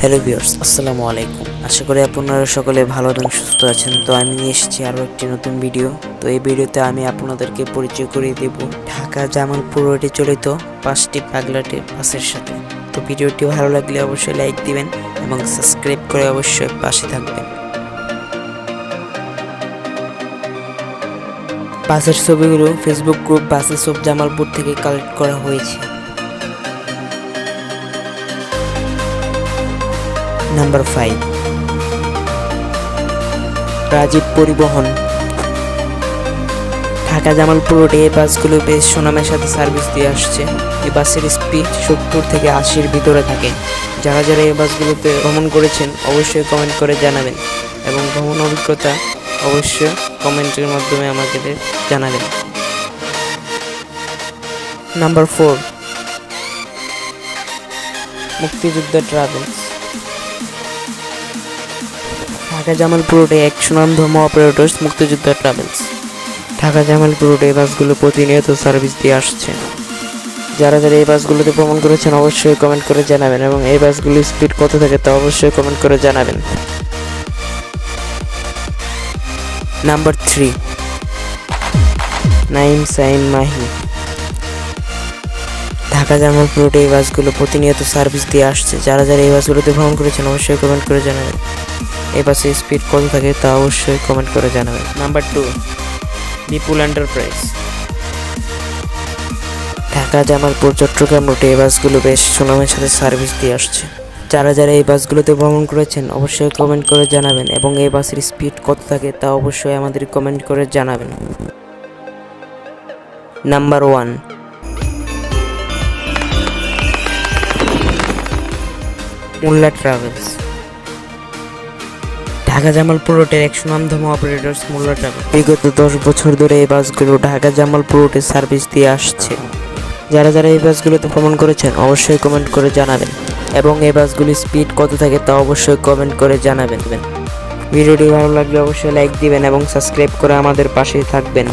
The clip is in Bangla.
হ্যালো ভিউয়ার্স, আসসালামু আলাইকুম। আশা করি আপনারা সকলে ভালো এবং সুস্থ আছেন। তো আমি নিয়ে এসেছি আরও একটি নতুন ভিডিও। তো এই ভিডিওতে আমি আপনাদেরকে পরিচয় করিয়ে দেব ঢাকা জামালপুর রোডে চলিত 5টি পাগলাটে বাসের সাথে। তো ভিডিওটি ভালো লাগলে অবশ্যই লাইক দিবেন এবং সাবস্ক্রাইব করে অবশ্যই পাশে থাকবেন। বাসের ছবিগুলো Facebook group buses of Jamalpur থেকে কালেক্ট করা হয়েছে। নাম্বার 5, রাজীব পরিবহন। ঢাকা জামালপুর রোডে এই বাসগুলো বেশ সুনামের সাথে সার্ভিস দিয়ে আসছে। এই বাসের স্পিড 70 থেকে 80-র ভিতরে থাকে। যারা যারা এই বাসগুলোতে ভ্রমণ করেছেন অবশ্যই কমেন্ট করে জানাবেন এবং ভ্রমণ অভিজ্ঞতা অবশ্যই কমেন্টের মাধ্যমে আমাকে জানাবেন। নাম্বার 4, মুক্তিযোদ্ধা ট্রাভেলস। ঢাকা জামালপুর রোডে এক সুনামধন্য অপারেটর্স মুক্তিযোদ্ধা ট্রাভেলস। ঢাকা জামালপুর রোডে এই বাসগুলো প্রতিনিয়ত সার্ভিস দিয়ে আসছে। যারা যারা এই বাসগুলোতে ভ্রমণ করেছেন অবশ্যই কমেন্ট করে জানাবেন এবং এই বাসগুলির স্পিড কত থাকে তা অবশ্যই কমেন্ট করে জানাবেন। নাম্বার 3, নাইম সাইন মাহি। ঢাকা জামালপুর রোডে এই বাসগুলো প্রতিনিয়ত সার্ভিস দিয়ে আসছে। যারা যারা এই বাসগুলোতে ভ্রমণ করেছেন অবশ্যই কমেন্ট করে জানাবেন। এই বাসের স্পিড কত থাকে তা অবশ্যই কমেন্ট করে জানাবেন। নাম্বার 2, বিপুল এন্টারপ্রাইজ। ঢাকা জামালপুর চট্টগ্রাম রুটে এই বাসগুলো বেশ সুনামের সাথে সার্ভিস দিয়ে আসছে। যারা যারা এই বাসগুলোতে ভ্রমণ করেছেন অবশ্যই কমেন্ট করে জানাবেন এবং এই বাসের স্পিড কত থাকে তা অবশ্যই আমাদের কমেন্ট করে জানাবেন। নাম্বার 1, মোল্লা ট্রাভেলস। ঢাকা জামালপুর রোডের এক সুনামধন্য অপারেটর্স মোল্লা ট্রাভেলস। বিগত 10 বছর ধরে এই বাসগুলো ঢাকা জামালপুর রোডে সার্ভিস দিয়ে আসছে। যারা যারা এই বাসগুলোতে ভ্রমণ করেছেন অবশ্যই কমেন্ট করে জানাবেন এবং এই বাসগুলির স্পিড কত থাকে তা অবশ্যই কমেন্ট করে জানাবেন। ভিডিওটি ভালো লাগলে অবশ্যই লাইক দিবেন এবং সাবস্ক্রাইব করে আমাদের পাশে থাকবেন।